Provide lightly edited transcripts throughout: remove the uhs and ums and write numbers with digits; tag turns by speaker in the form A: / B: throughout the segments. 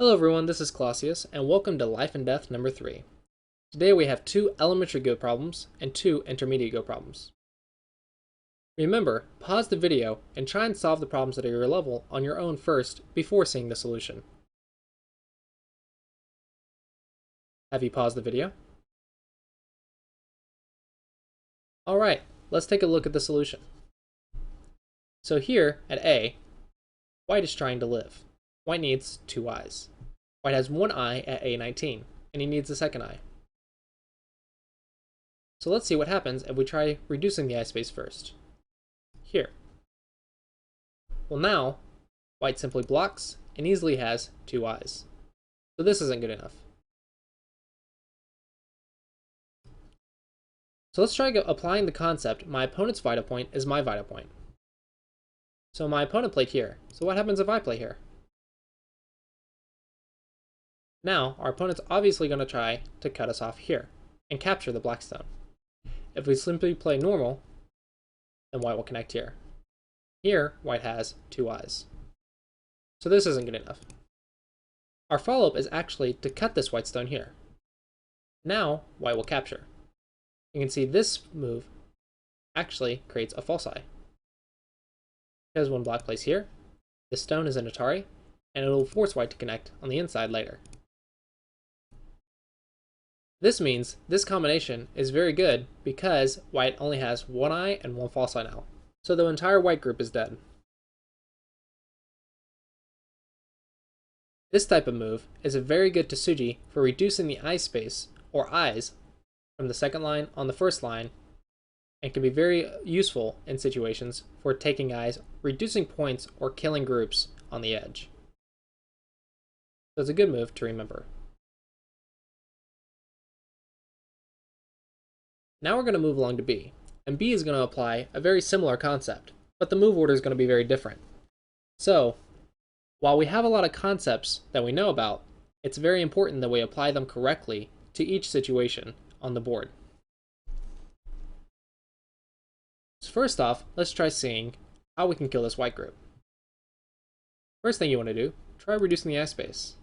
A: Hello everyone, this is Clausius, and welcome to Life and Death number 3. Today we have 2 elementary Go problems and 2 intermediate Go problems. Remember, pause the video and try and solve the problems that are your level on your own first before seeing the solution. Have you paused the video? Alright, let's take a look at the solution. So here, at A, White is trying to live. White needs 2 eyes. White has 1 eye at A19, and he needs a second eye. So let's see what happens if we try reducing the eye space first. Here. Well now, White simply blocks and easily has 2 eyes. So this isn't good enough. So let's try applying the concept, my opponent's Vita point is my Vita point. So my opponent played here. So what happens if I play here? Now, our opponent's obviously going to try to cut us off here and capture the black stone. If we simply play normal, then White will connect here. Here, White has 2 eyes. So this isn't good enough. Our follow-up is actually to cut this white stone here. Now, White will capture. You can see this move actually creates a false eye. Because when Black plays here, the stone is an Atari, and it will force White to connect on the inside later. This means this combination is very good because White only has 1 eye and 1 false eye now. So the entire White group is dead. This type of move is a very good Tsuji for reducing the eye space, or eyes, from the second line on the first line, and can be very useful in situations for taking eyes, reducing points, or killing groups on the edge. So it's a good move to remember. Now we're going to move along to B, and B is going to apply a very similar concept, but the move order is going to be very different. So, while we have a lot of concepts that we know about, it's very important that we apply them correctly to each situation on the board. So first off, let's try seeing how we can kill this white group. First thing you want to do, try reducing the eye space.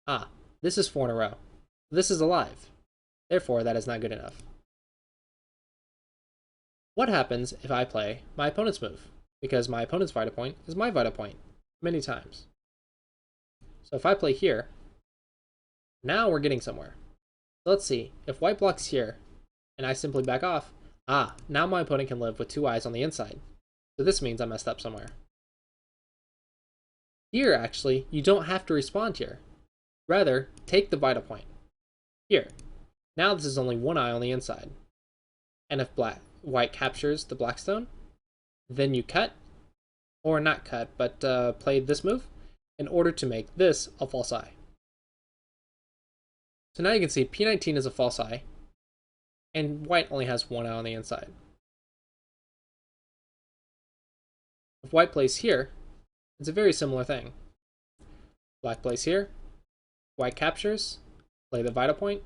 A: Ah, this is 4 in a row. This is alive. Therefore, that is not good enough. What happens if I play my opponent's move? Because my opponent's Vita point is my Vita point, many times. So if I play here, now we're getting somewhere. Let's see, if White blocks here, and I simply back off, now my opponent can live with 2 eyes on the inside. So this means I messed up somewhere. Here, actually, you don't have to respond here. Rather, take the Vita point. Here. Now this is only 1 eye on the inside. And if White captures the black stone, then you cut, or not cut, but play this move in order to make this a false eye. So now you can see P19 is a false eye, and White only has 1 eye on the inside. If White plays here, it's a very similar thing. Black plays here, White captures, play the Vita point.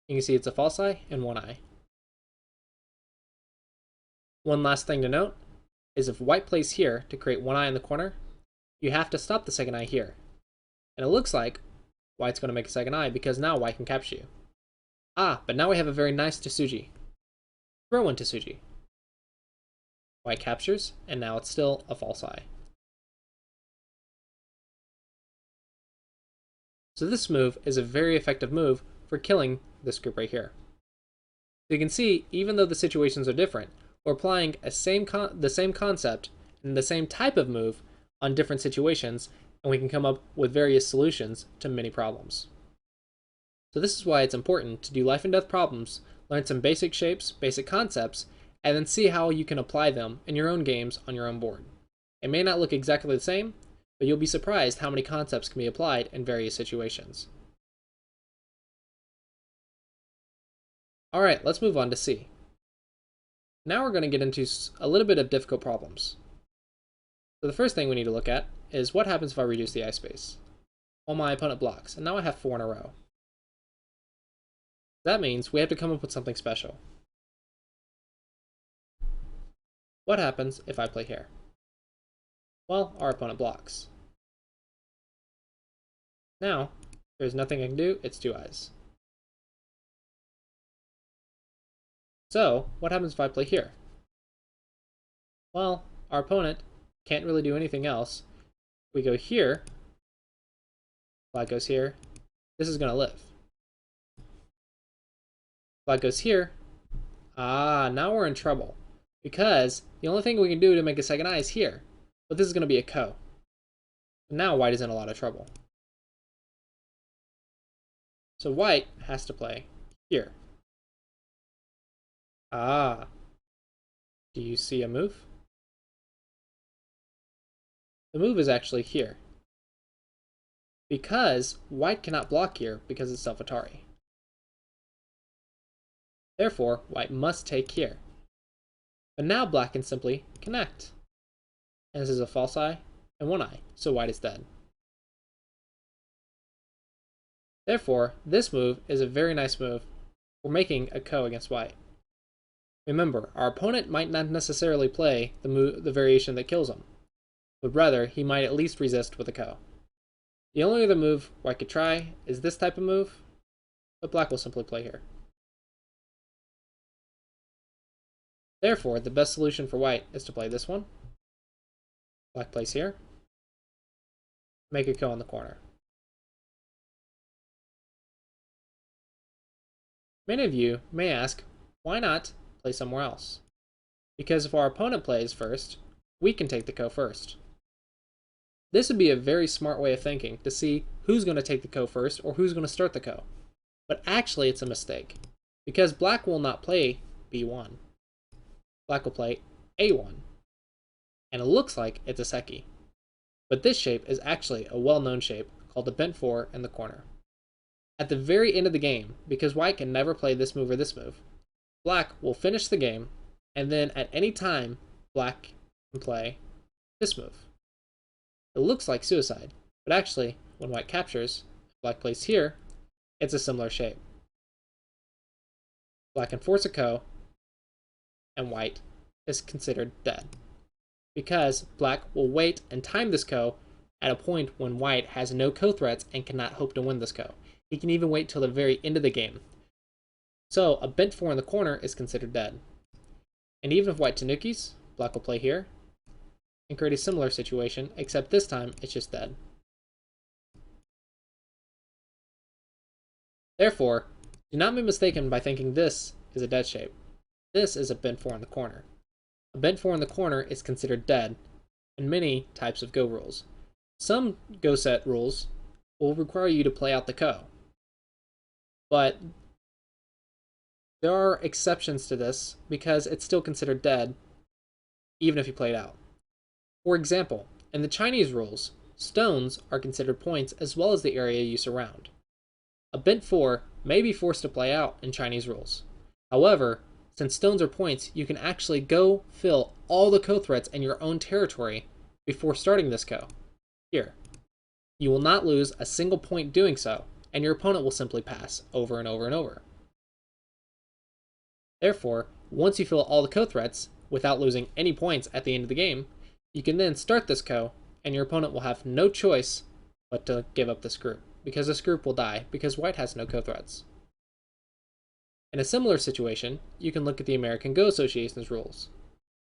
A: You can see it's a false eye and 1 eye. One last thing to note is if White plays here to create 1 eye in the corner, you have to stop the second eye here. And it looks like White's going to make a second eye because now White can capture you. But now we have a very nice Tsuji. Throw in Tsuji. White captures, and now it's still a false eye. So this move is a very effective move for killing this group right here. So you can see, even though the situations are different, we're applying the same concept and the same type of move on different situations, and we can come up with various solutions to many problems. So this is why it's important to do life and death problems, learn some basic shapes, basic concepts, and then see how you can apply them in your own games on your own board. It may not look exactly the same, but you'll be surprised how many concepts can be applied in various situations. Alright, let's move on to C. Now we're going to get into a little bit of difficult problems. So the first thing we need to look at is what happens if I reduce the eye space. Well, my opponent blocks, and now I have 4 in a row. That means we have to come up with something special. What happens if I play here? Well, our opponent blocks. Now, there's nothing I can do, it's 2 eyes. So, what happens if I play here? Well, our opponent can't really do anything else. We go here, black goes here, this is going to live. Black goes here, now we're in trouble. Because the only thing we can do to make a second eye is here. But this is going to be a ko. Now white is in a lot of trouble. So white has to play here. Do you see a move? The move is actually here. Because white cannot block here because it's self-Atari. Therefore, white must take here. But now black can simply connect. And this is a false eye and 1 eye, so white is dead. Therefore, this move is a very nice move for making a ko against white. Remember, our opponent might not necessarily play the variation that kills him, but rather he might at least resist with a ko. The only other move white could try is this type of move, but black will simply play here. Therefore, the best solution for white is to play this one. Black plays here. Make a ko in the corner. Many of you may ask, why not play somewhere else? Because if our opponent plays first, we can take the ko first. This would be a very smart way of thinking to see who's going to take the ko first or who's going to start the ko. But actually it's a mistake, because black will not play b1. Black will play a1. And it looks like it's a seki. But this shape is actually a well-known shape called the bent 4 in the corner. At the very end of the game, because white can never play this move or this move, black will finish the game, and then at any time, black can play this move. It looks like suicide, but actually, when white captures, black plays here, it's a similar shape. Black can force a ko, and white is considered dead. Because black will wait and time this ko at a point when white has no ko threats and cannot hope to win this ko. He can even wait till the very end of the game. So a bent 4 in the corner is considered dead. And even if white tanukis, black will play here and create a similar situation, except this time it's just dead. Therefore, do not be mistaken by thinking this is a dead shape. This is a bent 4 in the corner. A bent 4 in the corner is considered dead in many types of Go rules. Some Go set rules will require you to play out the ko. But there are exceptions to this because it's still considered dead even if you play it out. For example, in the Chinese rules, stones are considered points as well as the area you surround. A bent 4 may be forced to play out in Chinese rules. However, since stones are points, you can actually go fill all the ko threats in your own territory before starting this ko. Here. You will not lose a single point doing so, and your opponent will simply pass over and over and over. Therefore, once you fill all the ko threats without losing any points at the end of the game, you can then start this ko, and your opponent will have no choice but to give up this group, because this group will die because white has no ko threats. In a similar situation, you can look at the American Go Association's rules.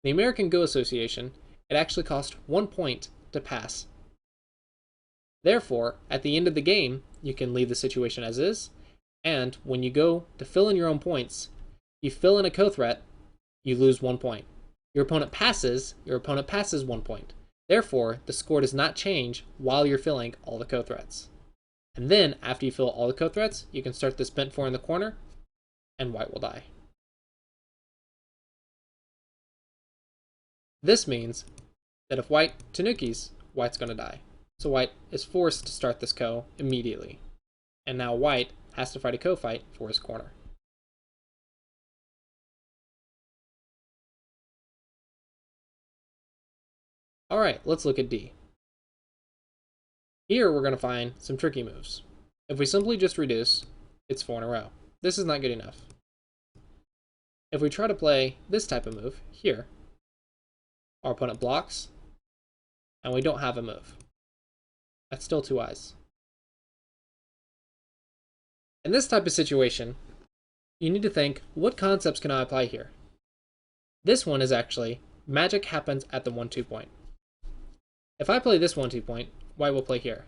A: In the American Go Association, it actually costs 1 point to pass. Therefore, at the end of the game, you can leave the situation as is, and when you go to fill in your own points, you fill in a ko threat, you lose 1 point. Your opponent passes 1 point. Therefore, the score does not change while you're filling all the ko threats. And then, after you fill all the ko threats, you can start this bent 4 in the corner, and white will die. This means that if white tanukis, white's going to die. So white is forced to start this ko immediately. And now white has to fight a ko fight for his corner. Alright, let's look at D. Here we're going to find some tricky moves. If we simply just reduce, it's 4 in a row. This is not good enough. If we try to play this type of move, here, our opponent blocks, and we don't have a move. That's still 2 eyes. In this type of situation, you need to think, what concepts can I apply here? This one is actually, magic happens at the 1-2 point. If I play this 1-2 point, white will play here.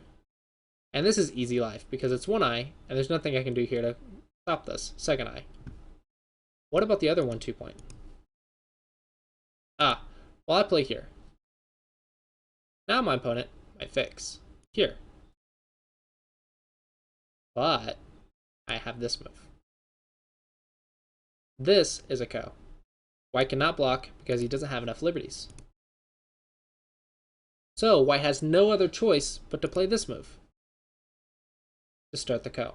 A: And this is easy life, because it's one eye, and there's nothing I can do here to stop this, second eye. What about the other 1-2 point? Well, I play here. Now my opponent might fix here. But I have this move. This is a ko. White cannot block because he doesn't have enough liberties. So white has no other choice but to play this move to start the ko.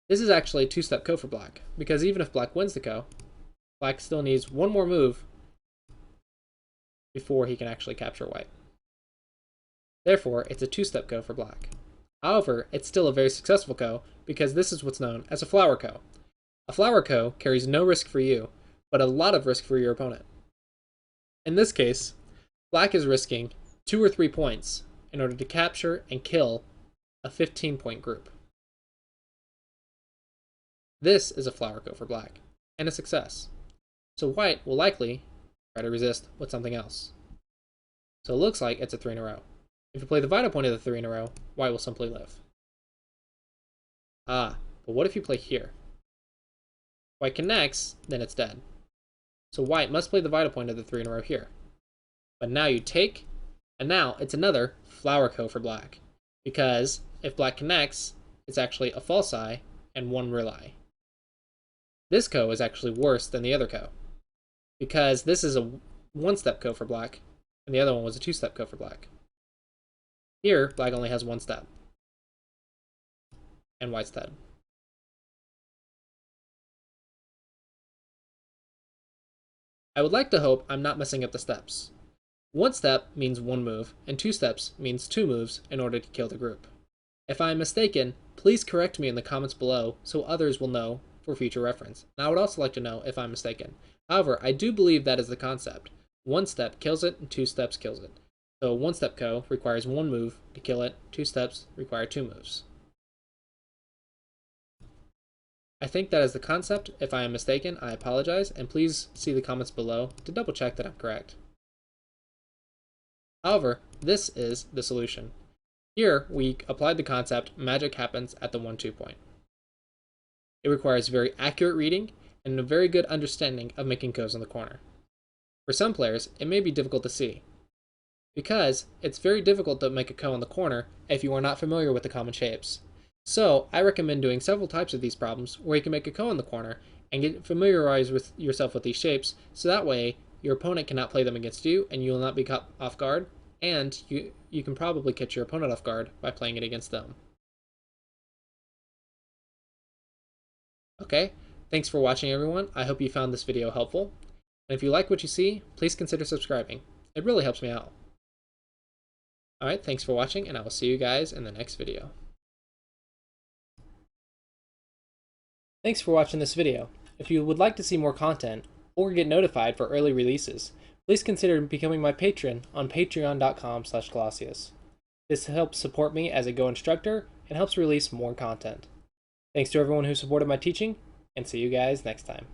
A: This is actually a two-step ko for black, because even if black wins the ko, black still needs one more move before he can actually capture white. Therefore, it's a two-step ko for black. However, it's still a very successful ko, because this is what's known as a flower ko. A flower ko carries no risk for you, but a lot of risk for your opponent. In this case, black is risking 2 or 3 points in order to capture and kill a 15-point group. This is a flower ko for black, and a success. So white will likely try to resist with something else. So it looks like it's a 3 in a row. If you play the vital point of the 3 in a row, white will simply live. But what if you play here? White connects, then it's dead. So white must play the vital point of the 3 in a row here. But now you take, and now it's another flower ko for black. Because if black connects, it's actually a false eye and one real eye. This ko is actually worse than the other ko, because this is a one-step ko for black, and the other one was a two-step ko for black. Here, black only has one step, and white's dead. I would like to hope I'm not messing up the steps. One step means one move, and 2 steps means 2 moves in order to kill the group. If I am mistaken, please correct me in the comments below so others will know for future reference. And I would also like to know if I'm mistaken. However, I do believe that is the concept. 1 step kills it, and 2 steps kills it. So 1-step ko requires 1 move to kill it, 2 steps require 2 moves. I think that is the concept. If I am mistaken, I apologize, and please see the comments below to double check that I'm correct. However, this is the solution. Here, we applied the concept, magic happens at the 1-2 point. It requires very accurate reading and a very good understanding of making kos in the corner. For some players, it may be difficult to see, because it's very difficult to make a ko in the corner if you are not familiar with the common shapes. So, I recommend doing several types of these problems where you can make a ko in the corner and get familiarized with yourself with these shapes, so that way your opponent cannot play them against you and you will not be caught off guard, and you can probably catch your opponent off guard by playing it against them. Okay, thanks for watching everyone. I hope you found this video helpful. And if you like what you see, please consider subscribing. It really helps me out. Alright, thanks for watching, and I will see you guys in the next video. Thanks for watching this video. If you would like to see more content, or get notified for early releases, please consider becoming my patron on patreon.com/Glossius. This helps support me as a Go instructor and helps release more content. Thanks to everyone who supported my teaching, and see you guys next time.